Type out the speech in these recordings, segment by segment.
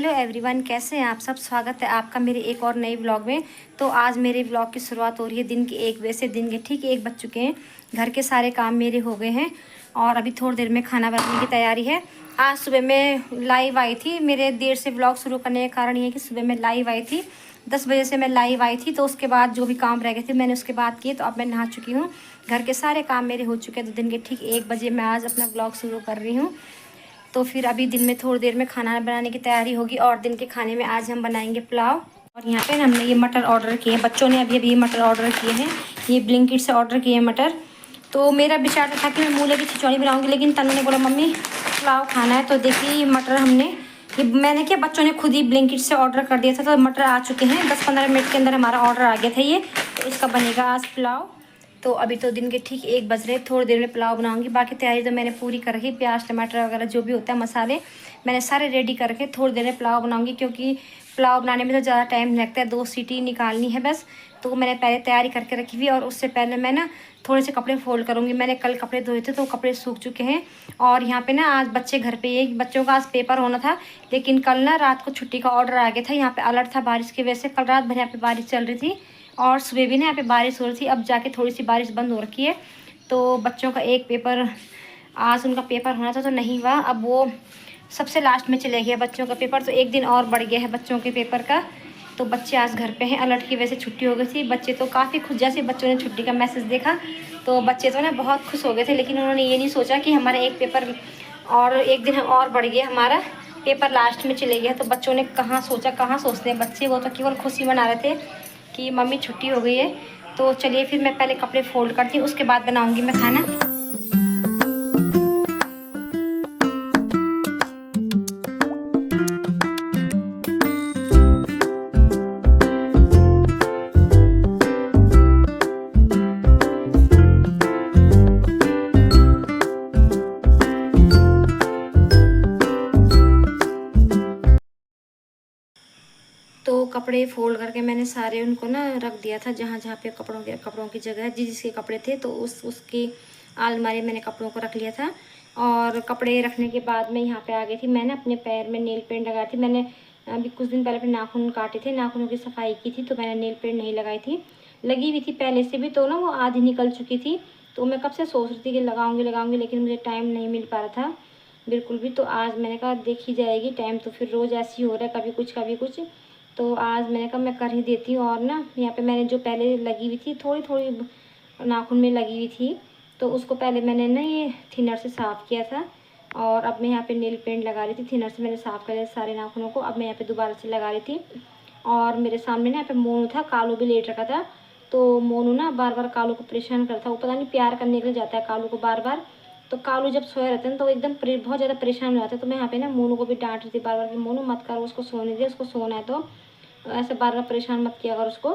Hello everyone, कैसे हैं आप सब। स्वागत है आपका मेरे एक और नई व्लॉग में। तो आज मेरे व्लॉग की शुरुआत हो रही है दिन के 1 बजे से। दिन के ठीक 1 बज चुके हैं। घर के सारे काम मेरे हो गए हैं और अभी थोड़ी देर में खाना बनाने की तैयारी है। आज सुबह मैं लाइव आई थी। मेरे देर से व्लॉग शुरू करने का कारण ये है कि सुबह मैं लाइव आई थी, 10 बजे से मैं लाइव आई थी। तो उसके बाद जो भी काम रह गए थे मैंने उसके बाद किए। तो अब मैं नहा चुकी हूँ, घर के सारे काम मेरे हो चुके हैं। तो दिन के ठीक 1 बजे मैं आज अपना व्लॉग शुरू कर रही हूँ। तो फिर अभी दिन में थोड़ी देर में खाना बनाने की तैयारी होगी। और दिन के खाने में आज हम बनाएंगे पुलाव। और यहाँ पे हमने ये मटर ऑर्डर किए हैं, बच्चों ने अभी अभी मटर ऑर्डर किए हैं। ये ब्लिंकिट से ऑर्डर किए हैं मटर। तो मेरा विचार था कि मैं मूले की खिचड़ी बनाऊंगी, लेकिन तनु ने बोला मम्मी पुलाव खाना है। तो देखिए मटर हमने ये मैंने क्या बच्चों ने खुद ही ब्लिंकिट से ऑर्डर कर दिया था। तो मटर आ चुके हैं, 10-15 मिनट के अंदर हमारा ऑर्डर आ गया था ये। तो इसका बनेगा आज पुलाव। तो अभी तो दिन के ठीक 1 बज रहे, थोड़ी देर में पुलाव बनाऊंगी। बाकी तैयारी तो मैंने पूरी कर रखी, प्याज टमाटर वगैरह जो भी होता है मसाले मैंने सारे रेडी करके थोड़ी देर में पुलाव बनाऊंगी। क्योंकि पुलाव बनाने में तो ज़्यादा टाइम लगता है, 2 सीटी निकालनी है बस। तो मैंने पहले तैयारी करके रखी हुई। और उससे पहले मैं ना थोड़े से कपड़े फोल्ड करूँगी। मैंने कल कपड़े धोए थे तो कपड़े सूख चुके हैं। और यहाँ पे ना आज बच्चे घर पे, ये बच्चों का आज पेपर होना था, लेकिन कल ना रात को छुट्टी का ऑर्डर आ गया था। यहाँ पे अलर्ट था बारिश की वजह से। कल रात भर यहाँ पे बारिश चल रही थी और सुबह भी ना यहाँ पे बारिश हो रही थी। अब जाके थोड़ी सी बारिश बंद हो रखी है। तो बच्चों का एक पेपर, आज उनका पेपर होना था तो नहीं हुआ। अब वो सबसे लास्ट में चले गया बच्चों का पेपर। तो एक दिन और बढ़ गया है बच्चों के पेपर का। तो बच्चे आज घर पे हैं, अलर्ट की वजह से छुट्टी हो गई थी। बच्चे तो काफ़ी खुश, जैसे बच्चों ने छुट्टी का मैसेज देखा तो बच्चे तो ना बहुत खुश हो गए थे। लेकिन उन्होंने ये नहीं सोचा कि हमारा एक पेपर और एक दिन और बढ़ गया, हमारा पेपर लास्ट में चले गया। तो बच्चों ने कहाँ सोचा, कहाँ सोचते हैं बच्चे, वो तो केवल खुशी मना रहे थे कि मम्मी छुट्टी हो गई है। तो चलिए फिर मैं पहले कपड़े फोल्ड करती हूँ, उसके बाद बनाऊँगी मैं खाना। तो कपड़े फोल्ड करके मैंने सारे उनको ना रख दिया था, जहाँ जहाँ पे कपड़ों की जगह जिसके कपड़े थे। तो उसकी अलमारी मैंने कपड़ों को रख लिया था। और कपड़े रखने के बाद मैं यहाँ पे आ गई थी। मैंने अपने पैर में नेल पेंट लगाई थी। मैंने अभी कुछ दिन पहले अपने नाखून काटे थे, नाखूनों की सफाई की थी। तो मैंने नेल पेंट नहीं लगाई थी, लगी हुई थी पहले से भी, तो ना वो आधी निकल चुकी थी। तो मैं कब से सोच रही थी कि लगाऊंगी, लेकिन मुझे टाइम नहीं मिल पा रहा था बिल्कुल भी। तो आज मैंने कहा देखी जाएगी टाइम, तो फिर रोज़ ऐसे ही हो रहा है, कभी कुछ कभी कुछ। तो आज मैंने कहा मैं कर ही देती हूँ। और ना यहाँ पे मैंने जो पहले लगी हुई थी, थोड़ी थोड़ी नाखून में लगी हुई थी, तो उसको पहले मैंने ना ये थिनर से साफ़ किया था। और अब मैं यहाँ पे नेल पेंट लगा रही थी। थिनर से मैंने साफ़ कर लिया सारे नाखूनों को। अब मैं यहाँ पे दोबारा से लगा रही थी। और मेरे सामने ना यहाँ पे मोनू था, कालू भी लेट रखा था। तो मोनू ना बार बार कालू को परेशान करता, वो पता नहीं प्यार करने के लिए जाता है कालू को बार बार। तो कालू जब सोया रहता है तो एकदम बहुत ज़्यादा परेशान हो जाता है। तो मैं यहाँ पे ना मोनू को भी डांट रही थी बार बार कि मोनू मत करो, उसको सोने दे, उसको सोना है। तो ऐसे बार बार परेशान मत किया अगर उसको।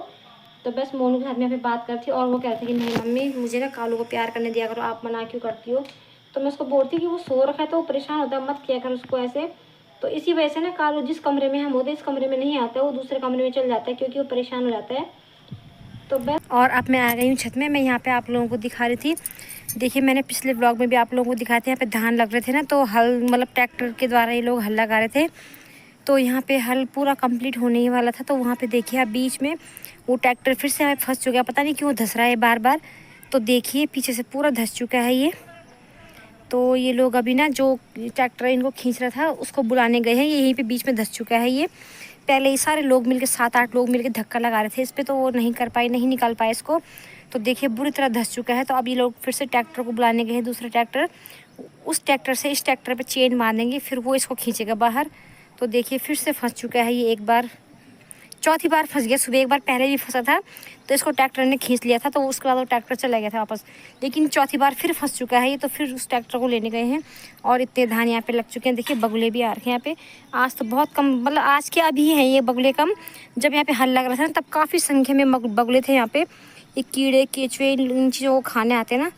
तो बस मोनू के साथ में यहाँ पे बात करती। और वो कहती कि नहीं मम्मी मुझे ना कालू को प्यार करने दिया करो, आप मना क्यों करती हो। तो मैं उसको बोलती कि वो सो रखा है तो वो परेशान होता है, मत किया कर उसको ऐसे। तो इसी वजह से ना कालू जिस कमरे में हम होते इस कमरे में नहीं आता है, वो दूसरे कमरे में चल जाता है क्योंकि वो परेशान हो जाता है। तो बस। और अब मैं आ गई हूँ छत में। मैं यहाँ पे आप लोगों को दिखा रही थी, देखिए मैंने पिछले ब्लॉग में भी आप लोगों को दिखाए थे। यहाँ पे धान लग रहे थे ना, तो हल मतलब ट्रैक्टर के द्वारा ये लोग हल लगा रहे थे। तो यहाँ पे हल पूरा कंप्लीट होने ही वाला था। तो वहाँ पे देखिए आप बीच में वो ट्रैक्टर फिर से फंस चुका है, पता नहीं क्यों धंस रहा है बार बार। तो देखिए पीछे से पूरा धंस चुका है ये। तो ये लोग अभी ना जो ट्रैक्टर इनको खींच रहा था उसको बुलाने गए हैं, ये यहीं पे बीच में धंस चुका है ये। पहले ये सारे लोग मिलके 7-8 लोग मिलके धक्का लगा रहे थे इस पर, तो वो नहीं कर पाए, नहीं निकाल पाए इसको। तो देखिए बुरी तरह धंस चुका है। तो अब ये लोग फिर से ट्रैक्टर को बुलाने गए हैं, दूसरा ट्रैक्टर। उस ट्रैक्टर से इस ट्रैक्टर पे चेन मार देंगे, फिर वो इसको खींचेगा बाहर। तो देखिए फिर से फंस चुका है ये, एक बार, चौथी बार फंस गया। सुबह एक बार पहले भी फंसा था तो इसको ट्रैक्टर ने खींच लिया था, तो उसके बाद वो ट्रैक्टर चला गया था वापस। लेकिन चौथी बार फिर फंस चुका है ये। तो फिर उस ट्रैक्टर को लेने गए हैं। और इतने धान यहाँ पे लग चुके हैं, देखिए बगुले भी आ रखे हैं यहाँ पे। आज तो बहुत कम, मतलब आज के अभी हैं ये बगुले कम। जब यहाँ पे हल लग रहा था ना तब काफ़ी संख्या में बगुले थे यहाँ पे। ये कीड़े केचुए इन चीज़ों को खाने आते हैं ना,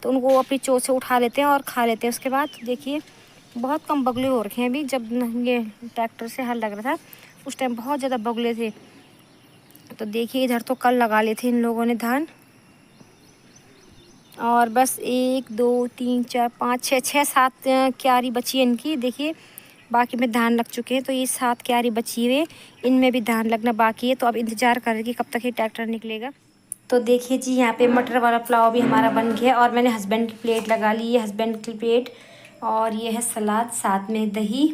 तो उनको अपनी चोट से उठा लेते हैं और खा लेते हैं। उसके बाद देखिए बहुत कम बगुले हो रखे हैं अभी। जब ये ट्रैक्टर से हल लग रहा था उस टाइम बहुत ज़्यादा बगुले थे। तो देखिए इधर तो कल लगा लिए थे इन लोगों ने धान। और बस 1 2 3 4 5 6 6 7 क्यारी बची है इनकी। देखिए बाकी में धान लग चुके हैं। तो ये 7 क्यारी बची हुए, इनमें भी धान लगना बाकी है। तो अब इंतज़ार कर रहे कि कब तक ये ट्रैक्टर निकलेगा। तो देखिए जी, यहाँ पे मटर वाला पुलाव भी हमारा बन गया और मैंने हस्बैंड की प्लेट लगा ली है, हस्बैंड की प्लेट। और ये है सलाद, साथ में दही।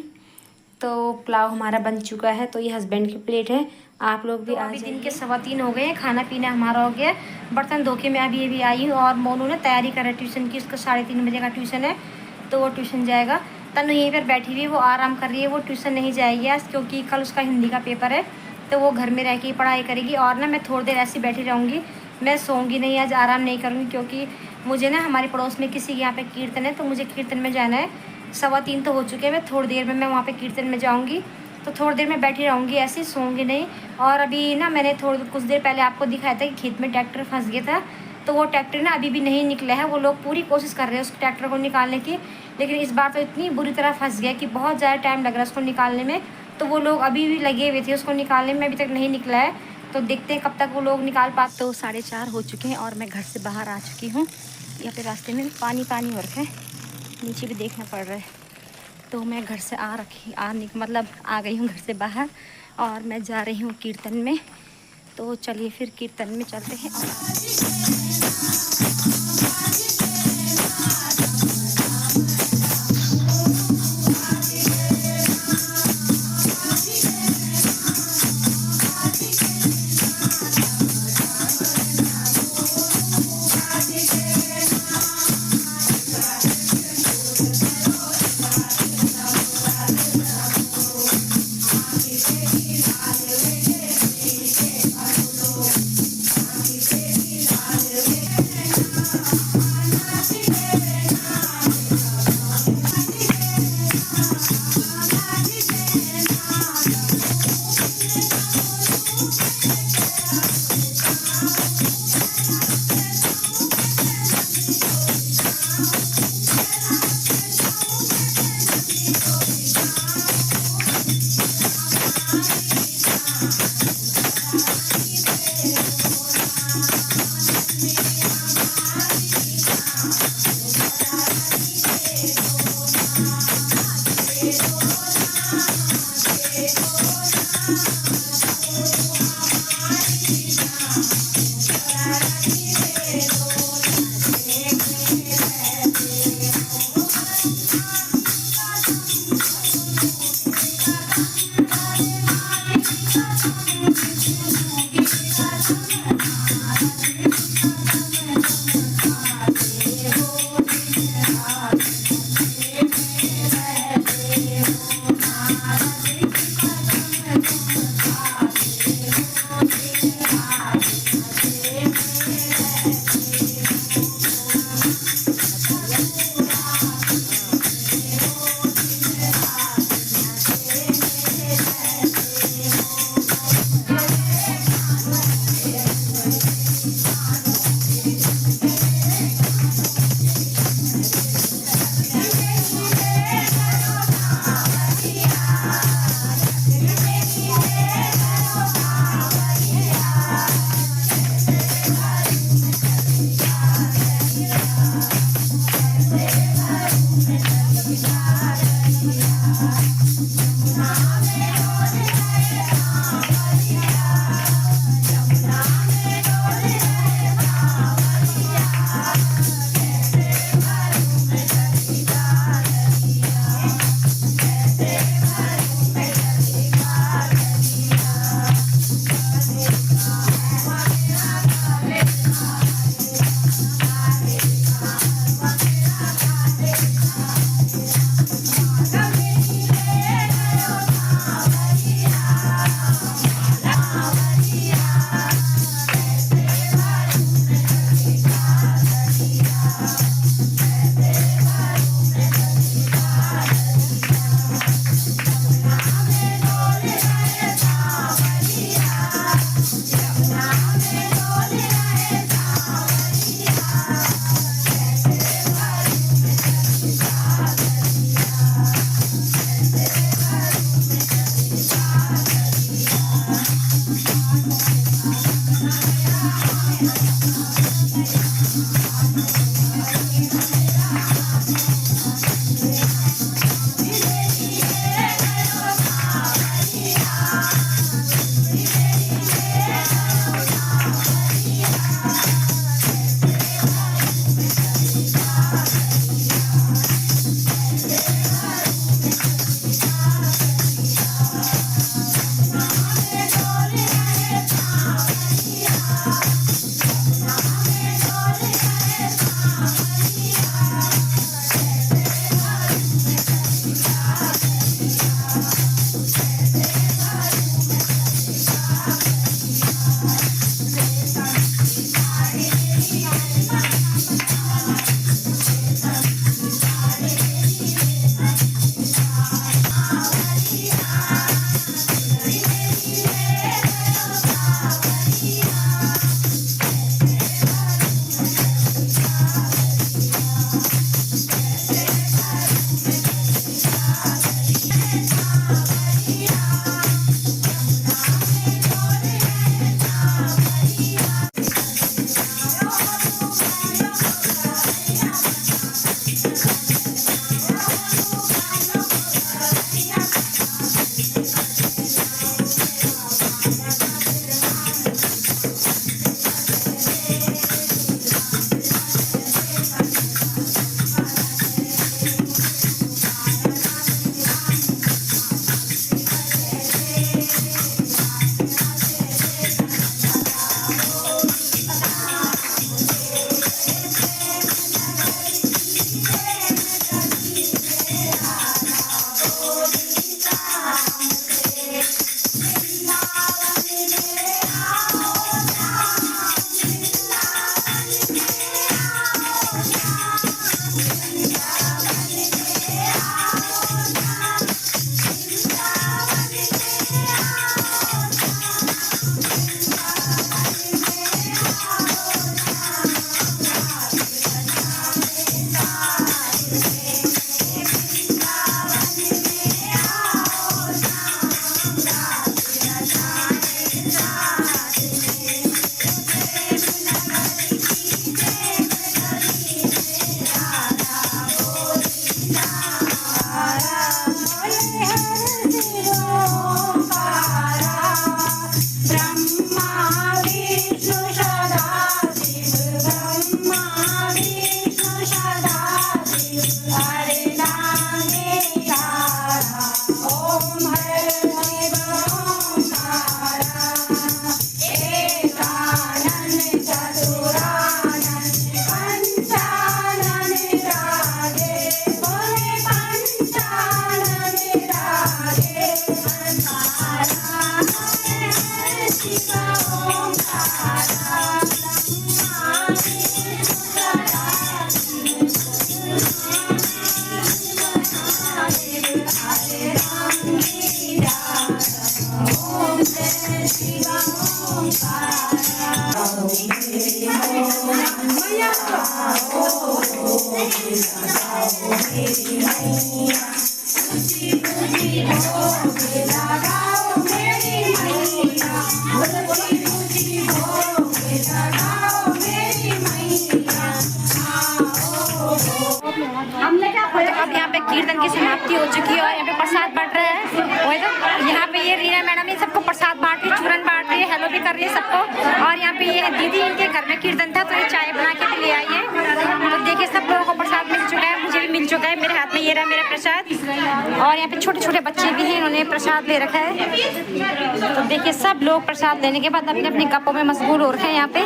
तो पुलाव हमारा बन चुका है। तो ये हस्बैंड की प्लेट है। आप लोग भी आज दिन के 3:15 हो गए हैं, खाना पीना हमारा हो गया। बर्तन धो के मैं अभी आई हूँ और मोनू ने तैयारी कर है ट्यूशन की। उसका 3:30 बजे का ट्यूशन है, तो वो ट्यूशन जाएगा। तनु यहीं पर बैठी हुई है, वो आराम कर रही है। वो ट्यूशन नहीं जाएगी आज, क्योंकि कल उसका हिंदी का पेपर है। तो वो घर में रह के ही पढ़ाई करेगी। और ना मैं थोड़ी देर ऐसी बैठी रहूँगी, मैं सोऊंगी नहीं आज, आराम नहीं करूँगी। क्योंकि मुझे ना हमारे पड़ोस में किसी के यहाँ पे कीर्तन है, तो मुझे कीर्तन में जाना है। 3:15 तो हो चुके हैं, मैं थोड़ी देर में मैं वहाँ पे कीर्तन में जाऊँगी। तो थोड़ी देर में बैठी रहूँगी, ऐसे सोऊंगी नहीं। और अभी ना मैंने कुछ देर पहले आपको दिखाया था कि खेत में ट्रैक्टर फंस गया था। तो वो ट्रैक्टर ना अभी भी नहीं निकला है। वो लोग पूरी कोशिश कर रहे हैं उस ट्रैक्टर को निकालने की, लेकिन इस बार तो इतनी बुरी तरह फंस गया कि बहुत ज़्यादा टाइम लग रहा है उसको निकालने में। तो वो लोग अभी भी लगे हुए थे उसको निकालने में, अभी तक नहीं निकला है। तो देखते हैं कब तक वो लोग निकाल पाते। तो 4:30 हो चुके हैं और मैं घर से बाहर आ चुकी हूँ। यहाँ पे रास्ते में पानी हो रखा है, नीचे भी देखना पड़ रहा है। तो मैं घर से मतलब आ गई हूँ घर से बाहर और मैं जा रही हूँ कीर्तन में। तो चलिए फिर कीर्तन में चलते हैं। अब यहाँ पे कीर्तन की समाप्ति हो चुकी है और यहाँ पे प्रसाद बांट रहा है। वही तो यहाँ पे ये रीना मैडम ये सबको प्रसाद बांट रही है, चूरन बांट रही है, हेलो भी कर रही है सबको। और यहाँ पे ये दीदी इनके घर में कीर्तन था तो ये चाय बना के भी ले आई है। तो देखिए सब लोगों को प्रसाद मिल चुका है, मुझे भी मिल चुका है। मेरे हाथ में ये रहा मेरा प्रसाद। और यहाँ पे छोटे छोटे बच्चे भी हैं, इन्होंने प्रसाद ले रखा है। तो देखिए सब लोग प्रसाद लेने के बाद अपने अपने कपों में मशगूल हो रखे हैं यहाँ पे।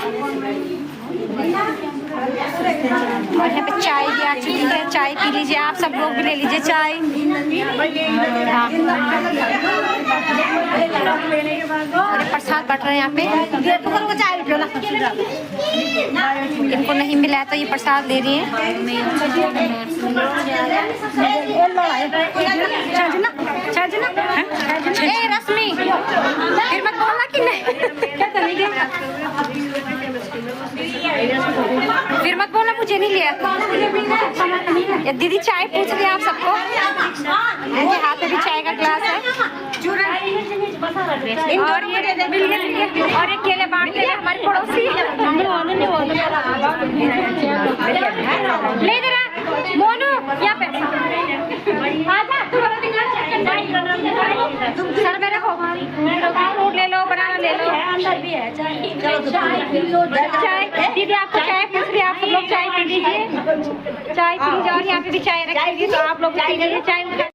और यहाँ पे चाय भी आ चुकी है, चाय पी लीजिए आप सब लोग भी ले लीजिए चाय। हाँ और प्रसाद बट रहे हैं यहाँ पे। इनको नहीं मिला है तो ये प्रसाद ले रही है। रश्मि फिर मत बोलना कि नहीं, फिर मत बोलना मुझे नहीं लिया। ये दीदी चाय पूछ रही है आप सबको, इनके हाथ में भी चाय का ग्लास है। और ये मिल गया और ये केले बांट रहे हैं हमारी पड़ोसी। ले जरा मोनू यहाँ पे आजा, सर मेरे को फ्रूट ले लो, बनाना ले लो। अंदर भी है चाय दीदी आपको चाय पूछ रही है, आप सब लोग चाय पी लीजिए, चाय पी लीजिए। और यहाँ पे भी चाय रखी है तो आप लोग पी लीजिए चाय।